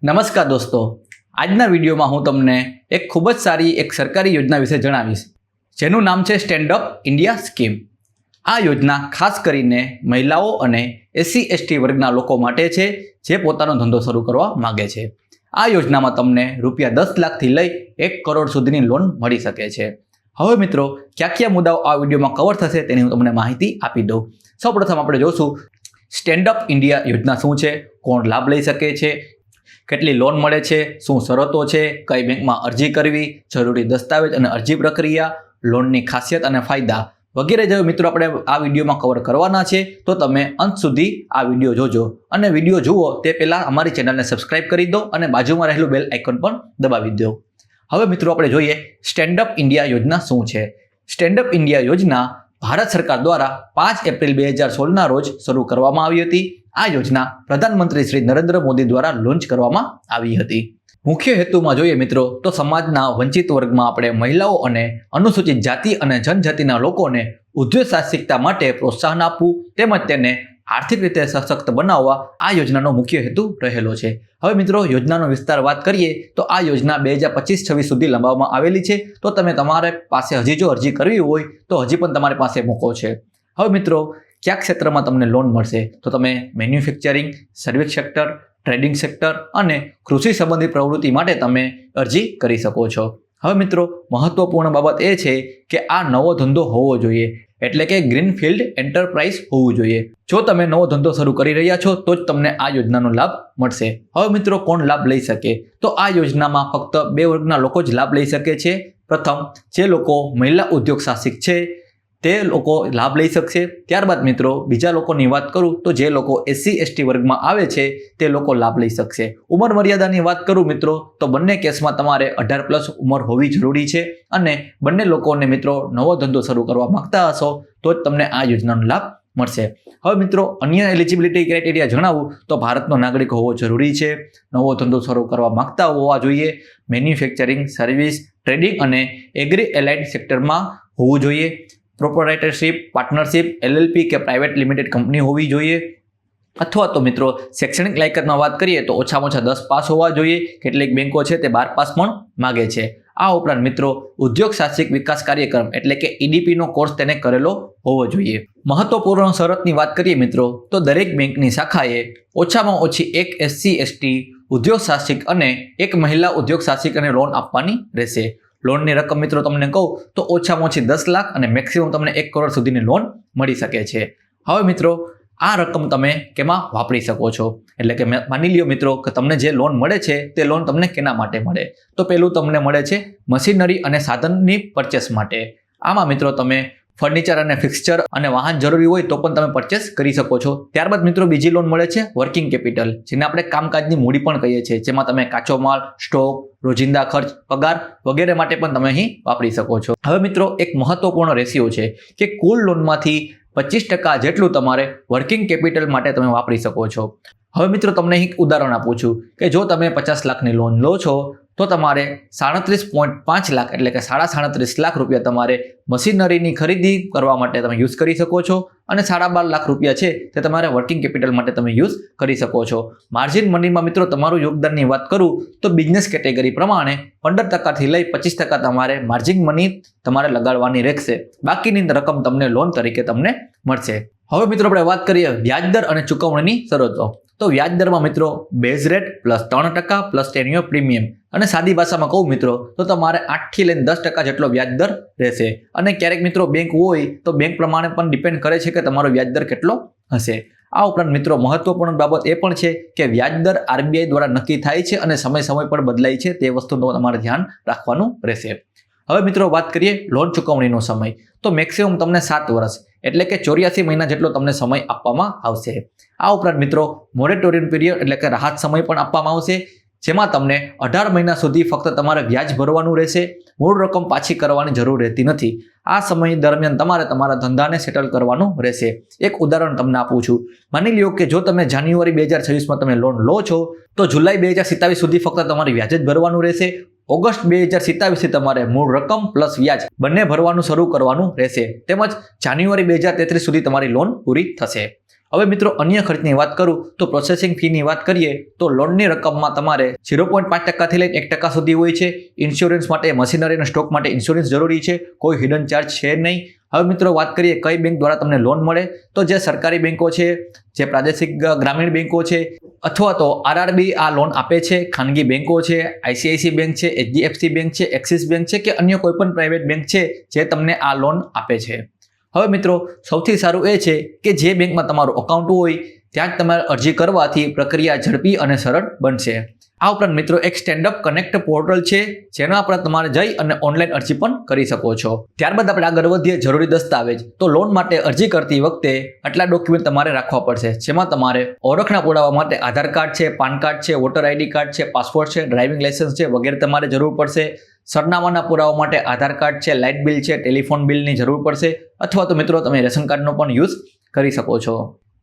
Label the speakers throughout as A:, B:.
A: નમસ્કાર દોસ્તો, આજના વિડીયોમાં હું તમને એક ખૂબ જ સારી એક સરકારી યોજના વિશે જણાવીશ, જેનું નામ છે સ્ટેન્ડ અપ ઇન્ડિયા સ્કીમ. આ યોજના ખાસ કરીને મહિલાઓ અને SC/ST વર્ગના લોકો માટે છે, જે પોતાનો ધંધો શરૂ કરવા માગે છે. આ યોજનામાં તમને ₹10 લાખથી લઈ 1 કરોડ સુધીની લોન મળી શકે છે. હવે મિત્રો, કયા મુદ્દાઓ આ વિડીયોમાં કવર થશે તેની હું તમને માહિતી આપી દઉં. સૌપ્રથમ આપણે જોશું સ્ટેન્ડ અપ ઇન્ડિયા યોજના શું છે, કોણ લાભ લઈ શકે છે, કેટલી લોન મળે છે, શું શરતો છે, કઈ બેંકમાં અરજી કરવી, જરૂરી દસ્તાવેજ અને અરજી પ્રક્રિયા, લોનની ખાસિયત અને ફાયદા વગેરે જેવા મિત્રો આપણે આ વિડીયોમાં કવર કરવાના છે. તો તમે અંત સુધી આ વિડીયો જોજો અને વિડીયો જુઓ તે પહેલાં અમારી ચેનલને સબસ્ક્રાઇબ કરી દો અને બાજુમાં રહેલું બેલ આઇકોન પણ દબાવી દો. હવે મિત્રો આપણે જોઈએ સ્ટેન્ડ અપ ઇન્ડિયા યોજના શું છે. સ્ટેન્ડ અપ ઇન્ડિયા યોજના ભારત સરકાર દ્વારા 5 એપ્રિલ 2016ના રોજ શરૂ કરવામાં આવી હતી. આ યોજના પ્રધાનમંત્રી શ્રી નરેન્દ્ર મોદી દ્વારા લોન્ચ કરવામાં આવી હતી. મુખ્ય હેતુમાં જોઈએ મિત્રો તો સમાજના વંચિત વર્ગમાં આપણે મહિલાઓ અને અનુસૂચિત જાતિ અને જનજાતિના લોકોને ઉદ્યોગ સાહસિકતા માટે પ્રોત્સાહન આપવું તેમજ તેને આર્થિક રીતે સશક્ત બનાવવા આ યોજનાનો મુખ્ય હેતુ રહેલો છે. હવે મિત્રો, યોજનાનો વિસ્તાર વાત કરીએ તો આ યોજના 2025-26 સુધી લંબાવવામાં આવેલી છે. તો તમે તમારે પાસે હજી જો અરજી કરવી હોય તો હજી પણ તમારી પાસે મોકો છે. હવે મિત્રો, કયા ક્ષેત્રમાં તમને લોન મળશે તો તમે manufacturing, service sector, trading sector અને કૃષિ સંબંધિત પ્રવૃત્તિ માટે તમે અરજી કરી શકો છો. હવે મિત્રો, મહત્વપૂર્ણ બાબત એ છે કે આ નવો ધંધો હોવો જોઈએ, એટલે કે ગ્રીનફિલ્ડ એન્ટરપ્રાઇઝ હોવું જોઈએ. જો તમે નવો ધંધો શરૂ કરી રહ્યા છો તો જ તમને આ યોજનાનો લાભ મળશે. હવે મિત્રો, કોણ લાભ લઈ શકે તો આ યોજનામાં ફક્ત 2 વર્ગના લોકો જ લાભ લઈ શકે છે. પ્રથમ, જે લોકો મહિલા ઉદ્યોગ સાહસિક છે તે લોકો લાભ લઈ શકશે. ત્યારબાદ મિત્રો, બીજા લોકોની વાત કરું તો જે લોકો SC/ST વર્ગમાં આવે છે તે લોકો લાભ લઈ શકશે. ઉંમર મર્યાદાની વાત કરું મિત્રો તો બંને કેસમાં તમારે 18+ ઉંમર હોવી જરૂરી છે અને બંને લોકોને મિત્રો નવો ધંધો શરૂ કરવા માંગતા હશો તો જ તમને આ યોજનાનો લાભ મળશે. હવે મિત્રો, અન્ય એલિજિબિલિટી ક્રાઇટેરિયા જણાવું તો ભારતનો નાગરિક હોવો જરૂરી છે, નવો ધંધો શરૂ કરવા માંગતા હોવા જોઈએ, મેન્યુફેક્ચરિંગ, સર્વિસ, ટ્રેડિંગ અને એગ્રી એલાઇડ સેક્ટરમાં હોવું જોઈએ, પ્રોપ્રાઇટરશિપ, પાર્ટનરશિપ, LLP કે પ્રાઇવેટ લિમિટેડ કંપની હોવી જોઈએ, અથવા તો મિત્રો શૈક્ષણિક લાયકાતમાં વાત કરીએ તો ઓછામાં ઓછા 10 પાસ હોવા જોઈએ. કેટલીક બેંકો છે તે 12 પાસ પણ માગે છે. આ ઉપરાંત મિત્રો, ઉદ્યોગ સાહસિક વિકાસ કાર્યક્રમ એટલે કે EDP નો કોર્સ તેને કરેલો હોવો જોઈએ. મહત્વપૂર્ણ શરતની વાત કરીએ મિત્રો તો દરેક બેંકની શાખાએ ઓછામાં ઓછી એક SC/ST ઉદ્યોગ સાહસિક અને એક મહિલા ઉદ્યોગ સાહસિકને લોન આપવાની રહેશે. લોનની રકમ મિત્રો તમને કહું તો ઓછામાં ઓછી 10 લાખ અને મેક્સિમમ તમને 1 કરોડ સુધીની લોન મળી શકે છે. હવે મિત્રો, આ રકમ તમે કેમાં વાપરી શકો છો, એટલે કે માની લ્યો મિત્રો કે તમને જે લોન મળે છે તે લોન તમને કેના માટે મળે તો પહેલું તમને મળે છે મશીનરી અને સાધનની પરચેસ માટે. આમાં મિત્રો તમે ફર્નિચર અને ફિક્સચર અને વાહન જરૂરી હોય તો પણ તમે પરચેસ કરી શકો છો. ત્યારબાદ મિત્રો બીજી લોન મળે છે વર્કિંગ કેપિટલ, જેને આપણે કામકાજની મૂડી પણ કહીએ છીએ, જેમાં તમે કાચો માલ, સ્ટોક, રોજિંદા ખર્ચ, પગાર વગેરે માટે પણ તમે અહીં વાપરી શકો છો. હવે મિત્રો, એક મહત્વપૂર્ણ રેશિયો છે કે કુલ લોનમાંથી 25% જેટલું તમારે વર્કિંગ કેપિટલ માટે તમે વાપરી શકો છો. હવે મિત્રો, તમને એક ઉદાહરણ આપું છું કે જો તમે 50 લાખની લોન લો છો તો તમારે 37.5 લાખ એટલે કે 37.5 લાખ રૂપિયા તમારે મશીનરીની ખરીદી કરવા માટે તમે યુઝ કરી શકો છો અને 12.5 લાખ રૂપિયા છે તે તમારે વર્કિંગ કેપિટલ માટે તમે યુઝ કરી શકો છો. માર્જિન મનીમાં મિત્રો તમારું યોગદાનની વાત કરું તો બિઝનેસ કેટેગરી પ્રમાણે 15%થી લઈ 25% તમારે માર્જિન મની તમારે લગાડવાની રહેશે. બાકીની રકમ તમને લોન તરીકે તમને મળશે. હવે મિત્રો આપણે વાત કરીએ વ્યાજદર અને ચૂકવણીની શરતો. તો વ્યાજદરમાં મિત્રો base rate +3% plus annual premium, અને સાદી ભાષામાં કહું મિત્રો તો તમારે 8થી લઈને 10% જેટલો વ્યાજદર રહેશે. અને ક્યારેક મિત્રો બેંક હોય તો બેંક પ્રમાણે પણ ડિપેન્ડ કરે છે કે તમારો વ્યાજદર કેટલો હશે. આ ઉપરાંત મિત્રો મહત્વપૂર્ણ બાબત એ પણ છે કે વ્યાજદર RBI દ્વારા નક્કી થાય છે અને સમય પર બદલાય છે, તે વસ્તુનું તમારે ધ્યાન રાખવાનું રહેશે. હવે મિત્રો વાત કરીએ લોન ચૂકવણીનો સમય તો મેક્સિમમ તમને 7 વર્ષ એટલે કે 84 મહિના જેટલો તમને સમય આપવામાં આવશે. આ ઉપરાંત મિત્રો મોરેટોરિયમ પીરિયડ એટલે કે રાહત સમય પણ આપવામાં આવશે, જેમાં તમને 18 મહિના સુધી ફક્ત તમારે વ્યાજ ભરવાનું રહેશે. મૂળ રકમ પાછી કરવાની જરૂર રહેતી નથી. આ સમય દરમિયાન તમારે તમારા ધંધાને સેટલ કરવાનું રહેશે. એક ઉદાહરણ તમને આપું છું. માની લ્યો કે જો તમે જાન્યુઆરી 2026માં તમે લોન લો છો તો જુલાઈ 2027 સુધી ફક્ત તમારે વ્યાજ જ ભરવાનું રહેશે. ઓગસ્ટ 2027થી તમારે મૂળ રકમ પ્લસ વ્યાજ બંને ભરવાનું શરૂ કરવાનું રહેશે. તેમજ જાન્યુઆરી 2033 સુધી તમારી લોન પૂરી થશે. હવે મિત્રો અન્ય ખર્ચની વાત કરું તો પ્રોસેસિંગ ફીની વાત કરીએ તો લોનની રકમમાં તમારે 0.5% લઈને 1% સુધી હોય છે. ઇન્સ્યોરન્સ માટે, મશીનરી અને સ્ટોક માટે ઇન્સ્યોરન્સ જરૂરી છે, કોઈ હિડન ચાર્જ છે નહીં. હવે મિત્રો વાત કરીએ કઈ બેંક દ્વારા તમને લોન મળે, તો જે સરકારી બેંકો છે, જે પ્રાદેશિક ગ્રામીણ બેંકો છે, અથવા તો આરઆરબી આ લોન આપે છે. ખાનગી બેંકો છે, આઈસીઆઈસી બેંક છે, એચડીએફસી બેંક છે, એક્સિસ બેંક છે કે અન્ય કોઈ પણ પ્રાઇવેટ બેંક છે જે તમને આ લોન આપે છે. હવે મિત્રો સૌથી સારું એ છે કે જે બેંકમાં તમારું અકાઉન્ટ હોય ત્યાં જ તમારે અરજી કરવાથી પ્રક્રિયા ઝડપી અને સરળ બનશે. આ ઉપરાંત મિત્રો એક સ્ટેન્ડઅપ કનેક્ટ પોર્ટલ છે જેના પર તમારે જઈ અને ઓનલાઈન અરજી પણ કરી શકો છો. ત્યારબાદ આપણે આગળ વધીએ જરૂરી દસ્તાવેજ. તો લોન માટે અરજી કરતી વખતે આટલા ડોક્યુમેન્ટ તમારે રાખવા પડશે, જેમાં તમારે ઓળખના પુરાવા માટે આધાર કાર્ડ છે, પાન કાર્ડ છે, વોટર આઈડી કાર્ડ છે, પાસપોર્ટ છે, ડ્રાઇવિંગ લાયસન્સ છે વગેરે તમારે જરૂર પડશે. સરનામાના પુરાવા માટે આધાર કાર્ડ છે, લાઇટ બિલ છે, ટેલિફોન બિલની જરૂર પડશે, અથવા તો મિત્રો તમે રેશન કાર્ડનો પણ યુઝ કરી શકો છો.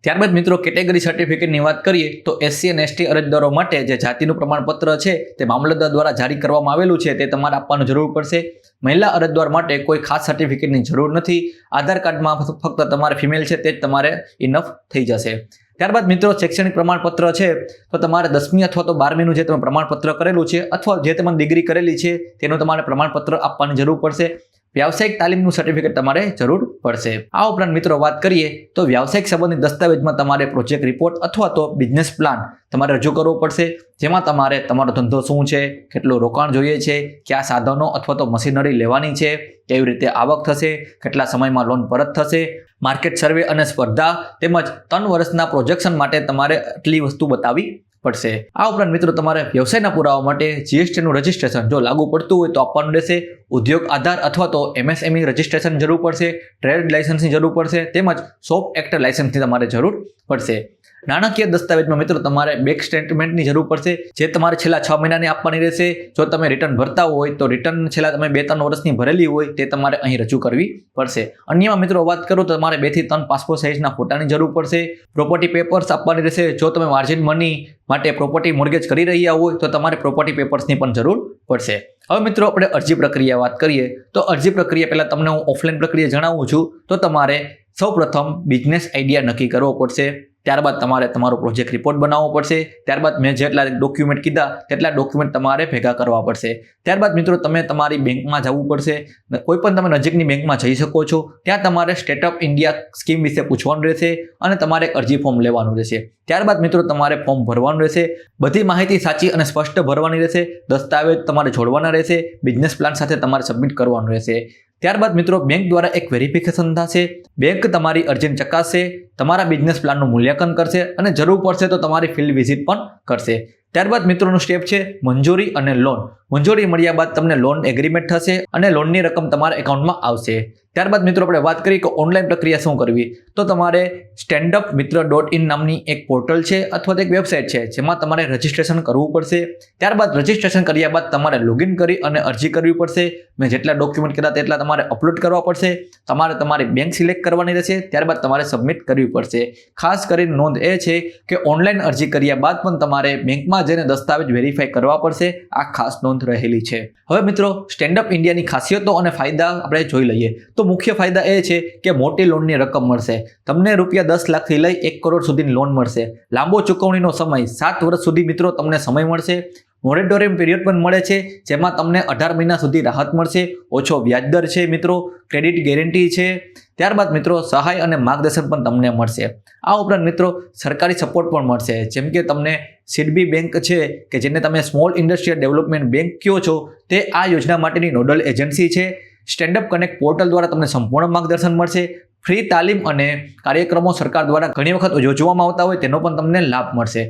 A: ત્યારબાદ મિત્રો કેટેગરી સર્ટિફિકેટની વાત કરીએ તો એસસી અને એસટી અરજદારો માટે જે જાતિનું પ્રમાણપત્ર છે તે મામલતદાર દ્વારા જારી કરવામાં આવેલું છે તે તમારે આપવાનું જરૂર પડશે. મહિલા અરજદાર માટે કોઈ ખાસ સર્ટિફિકેટની જરૂર નથી. આધાર કાર્ડમાં ફક્ત તમારે ફિમેલ છે તે જ તમારે ઇનફ થઈ જશે. ત્યારબાદ મિત્રો શૈક્ષણિક પ્રમાણપત્ર છે તો તમારે 10મી અથવા તો 12મીનું જે તમે પ્રમાણપત્ર કરેલું છે અથવા જે તમે ડિગ્રી કરેલી છે તેનું તમારે પ્રમાણપત્ર આપવાની જરૂર પડશે. વ્યાવસાયિક તાલીમનું સર્ટિફિકેટ તમારે જરૂર પડશે. આ ઉપરાંત મિત્રો વાત કરીએ તો વ્યાવસાયિક સંબંધિત દસ્તાવેજમાં તમારે પ્રોજેક્ટ રિપોર્ટ અથવા તો બિઝનેસ પ્લાન તમારે રજૂ કરવો પડશે, જેમાં તમારે તમારો ધંધો શું છે, કેટલું રોકાણ જોઈએ છે, કયા સાધનો અથવા તો મશીનરી લેવાની છે, કેવી રીતે આવક થશે, કેટલા સમયમાં લોન પરત થશે, માર્કેટ સર્વે અને સ્પર્ધા તેમજ 3 વર્ષના પ્રોજેક્શન માટે તમારે આટલી વસ્તુ બતાવવી પડશે. આ ઉપરાંત મિત્રો તમારે વ્યવસાયના પુરાવા માટે જીએસટીનું રજિસ્ટ્રેશન જો લાગુ પડતું હોય તો આપવાનું રહેશે. ઉદ્યોગ આધાર અથવા તો એમએસએમઈ રજિસ્ટ્રેશન જરૂર પડશે, ટ્રેડ લાયસન્સની જરૂર પડશે તેમજ શોપ એક્ટ લાયસન્સની તમારે જરૂર પડશે. નાણાકીય દસ્તાવેજમાં મિત્રો તમારે બેંક સ્ટેટમેન્ટની જરૂર પડશે જે તમારે છેલ્લા 6 મહિનાની આપવાની રહેશે. જો તમે રિટર્ન ભરતા હોય તો રિટર્ન છેલ્લા તમે 2-3 વર્ષની ભરેલી હોય તે તમારે અહીં રજૂ કરવી પડશે. અન્યમાં મિત્રો વાત કરું તો તમારે 2 થી 3 પાસપોર્ટ સાઇઝના ફોટાની જરૂર પડશે. પ્રોપર્ટી પેપર્સ આપવાની રહેશે. જો તમે માર્જિન મની માટે પ્રોપર્ટી મોર્ગેજ કરી રહ્યા હોય તો તમારે પ્રોપર્ટી પેપર્સની પણ જરૂર પડશે. હવે મિત્રો આપણે અરજી પ્રક્રિયા વાત કરીએ તો અરજી પ્રક્રિયા પહેલાં તમને હું ઓફલાઈન પ્રક્રિયા જણાવું છું. તો તમારે સૌપ્રથમ બિઝનેસ આઈડિયા નક્કી કરવો પડશે. ત્યારબાદ તમારે તમારો પ્રોજેક્ટ રિપોર્ટ બનાવવો પડશે. ત્યારબાદ મેં જેટલા ડોક્યુમેન્ટ કીધા તેટલા ડોક્યુમેન્ટ તમારે ભેગા કરવા પડશે. ત્યારબાદ મિત્રો તમે તમારી બેંકમાં જવું પડશે. કોઈ પણ તમે નજીકની બેંકમાં જઈ શકો છો. ત્યાં તમારે સ્ટેટઅપ ઇન્ડિયા સ્કીમ વિશે પૂછવાનું રહેશે અને તમારે અરજી ફોર્મ લેવાનું રહેશે. ત્યારબાદ મિત્રો તમારે ફોર્મ ભરવાનું રહેશે. બધી માહિતી સાચી અને સ્પષ્ટ ભરવાની રહેશે. દસ્તાવેજ તમારે જોડવાના રહેશે. બિઝનેસ પ્લાન સાથે તમારે સબમિટ કરવાનું રહેશે. ત્યારબાદ મિત્રો બેંક દ્વારા એક વેરિફિકેશન થશે. બેંક તમારી અરજીને ચકાસશે, તમારા બિઝનેસ પ્લાનનું મૂલ્યાંકન કરશે અને જરૂર પડશે તો તમારી ફિલ્ડ વિઝિટ પણ કરશે. ત્યારબાદ મિત્રોનું સ્ટેપ છે મંજૂરી અને લોન. મંજૂરી મળ્યા બાદ તમને લોન એગ્રીમેન્ટ થશે અને લોનની રકમ તમારા એકાઉન્ટમાં આવશે. ત્યારબાદ મિત્રો આપણે વાત કરીએ કે ઓનલાઈન પ્રક્રિયા શું કરવી, તો તમારે standupmitra.in નામની એક પોર્ટલ છે અથવા તો એક વેબસાઇટ છે જેમાં તમારે રજિસ્ટ્રેશન કરવું પડશે. ત્યારબાદ રજિસ્ટ્રેશન કર્યા બાદ તમારે લોગિન કરી અને અરજી કરવી પડશે. મેં જેટલા ડોક્યુમેન્ટ કીધા તેટલા તમારે અપલોડ કરવા પડશે. તમારે તમારી બેંક સિલેક્ટ કરવાની રહેશે. ત્યારબાદ તમારે સબમિટ કરવી પડશે. ખાસ કરીને નોંધ એ છે કે ઓનલાઈન અરજી કર્યા બાદ પણ તમારે બેંકમાં જઈને દસ્તાવેજ વેરીફાઈ કરવા પડશે. આ ખાસ નોંધ રહેલી છે. હવે મિત્રો સ્ટેન્ડઅપ ઇન્ડિયાની ખાસિયતો અને ફાયદા આપણે જોઈ લઈએ. તો મુખ્ય ફાયદા એ છે કે મોટી લોનની રકમ મળશે. તમને રૂપિયા 10 લાખથી લઈ 1 કરોડ સુધીની લોન મળશે. લાંબો ચૂકવણીનો સમય 7 વર્ષ સુધી મિત્રો તમને સમય મળશે. મોરેટોરિયમ પીરિયડ પણ મળે છે જેમાં તમને 18 મહિના સુધી રાહત મળશે. ઓછો વ્યાજદર છે મિત્રો. ક્રેડિટ ગેરંટી છે. ત્યારબાદ મિત્રો સહાય અને માર્ગદર્શન પણ તમને મળશે. આ ઉપરાંત મિત્રો સરકારી સપોર્ટ પણ મળશે. જેમ કે તમને સિડબી બેંક છે કે જેને તમે સ્મોલ ઇન્ડસ્ટ્રીયલ ડેવલપમેન્ટ બેંક કહો છો તે આ યોજના માટેની નોડલ એજન્સી છે. સ્ટેન્ડઅપ કનેક્ટ પોર્ટલ દ્વારા તમને સંપૂર્ણ માર્ગદર્શન મળશે. ફ્રી તાલીમ અને કાર્યક્રમો સરકાર દ્વારા ઘણી વખત યોજવામાં આવતા હોય તેનો પણ તમને લાભ મળશે.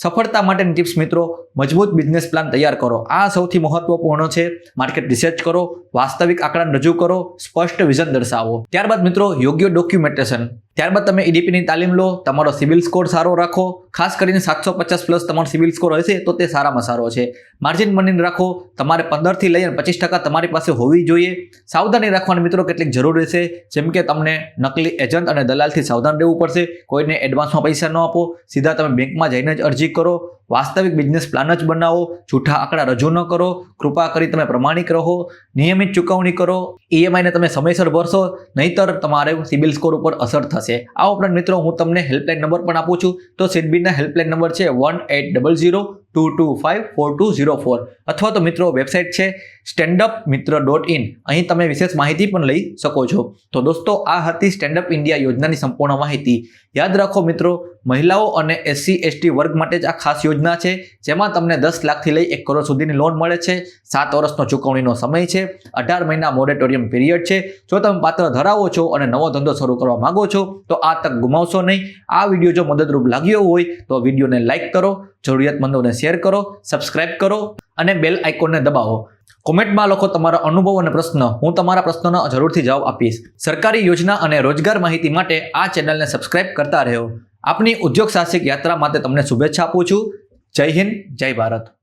A: સફળતા માટેની ટિપ્સ મિત્રો, મજબૂત બિઝનેસ પ્લાન તૈયાર કરો. આ સૌથી મહત્વપૂર્ણ છે. માર્કેટ રિસર્ચ કરો, વાસ્તવિક આંકડા રજૂ કરો, સ્પષ્ટ વિઝન દર્શાવો. ત્યારબાદ મિત્રો યોગ્ય ડોક્યુમેન્ટેશન. ત્યારબાદ તમે ઈડીપીની તાલીમ લો. તમારો સિવિલ સ્કોર સારો રાખો. ખાસ કરીને 750 પ્લસ તમારો સિવિલ સ્કોર હશે તો તે સારામાં સારો છે. માર્જિન મની રાખો. તમારે 15 થી લઈને 25% તમારી પાસે હોવી જોઈએ. સાવધાની રાખવાની મિત્રો કેટલીક જરૂર રહેશે. જેમ કે તમને નકલી એજન્ટ અને દલાલથી સાવધાન રહેવું પડશે. કોઈને એડવાન્સમાં પૈસા ન આપો. સીધા તમે બેંકમાં જઈને જ અરજી કરો. વાસ્તવિક બિઝનેસ પ્લાન જ બનાવો, જૂઠા આંકડા રજૂ ન કરો, કૃપા કરી તમે પ્રમાણિક રહો, નિયમિત ચૂકવણી કરો, EMI ને તમે સમયસર ભરશો, નહીતર તમારે સિબિલ સ્કોર ઉપર અસર થશે. આ ઉપરાંત મિત્રો હું તમને હેલ્પલાઇન નંબર પણ આપું છું. તો સિડબીના હેલ્પલાઇન નંબર છે 180022542004 અથવા તો મિત્રો વેબસાઇટ છે standupmitra.in. અહીં તમે વિશેષ માહિતી પણ લઈ શકો છો. તો દોસ્તો આ હતી સ્ટેન્ડઅપ ઇન્ડિયા યોજનાની સંપૂર્ણ માહિતી. યાદ રાખો મિત્રો, મહિલાઓ અને SC/ST વર્ગ માટે જ આ ખાસ યોજના છે, જેમાં તમને 10 લાખથી લઈ 1 કરોડ સુધીની લોન મળે છે. 7 વર્ષનો ચૂકવણીનો સમય છે, 18 મહિના મોરેટોરિયમ પીરિયડ છે. જો તમે પાત્ર ધરાવો છો અને નવો ધંધો શરૂ કરવા માંગો છો તો આ તક ગુમાવશો નહીં. આ વિડીયો જો મદદરૂપ લાગ્યો હોય તો વિડીયોને લાઇક કરો, જરૂરિયાતમંદોને શેર કરો, સબસ્ક્રાઇબ કરો અને બેલ આઇકોનને દબાવો. કોમેન્ટમાં લખો તમારા અનુભવ અને પ્રશ્ન. હું તમારા પ્રશ્નોનો જરૂરથી જવાબ આપીશ. સરકારી યોજના અને રોજગાર માહિતી માટે આ ચેનલને સબસ્ક્રાઇબ કરતા રહો. આપની ઉદ્યોગ સાહસિક યાત્રા માટે તમને શુભેચ્છા આપું છું. જય હિન્દ, જય ભારત.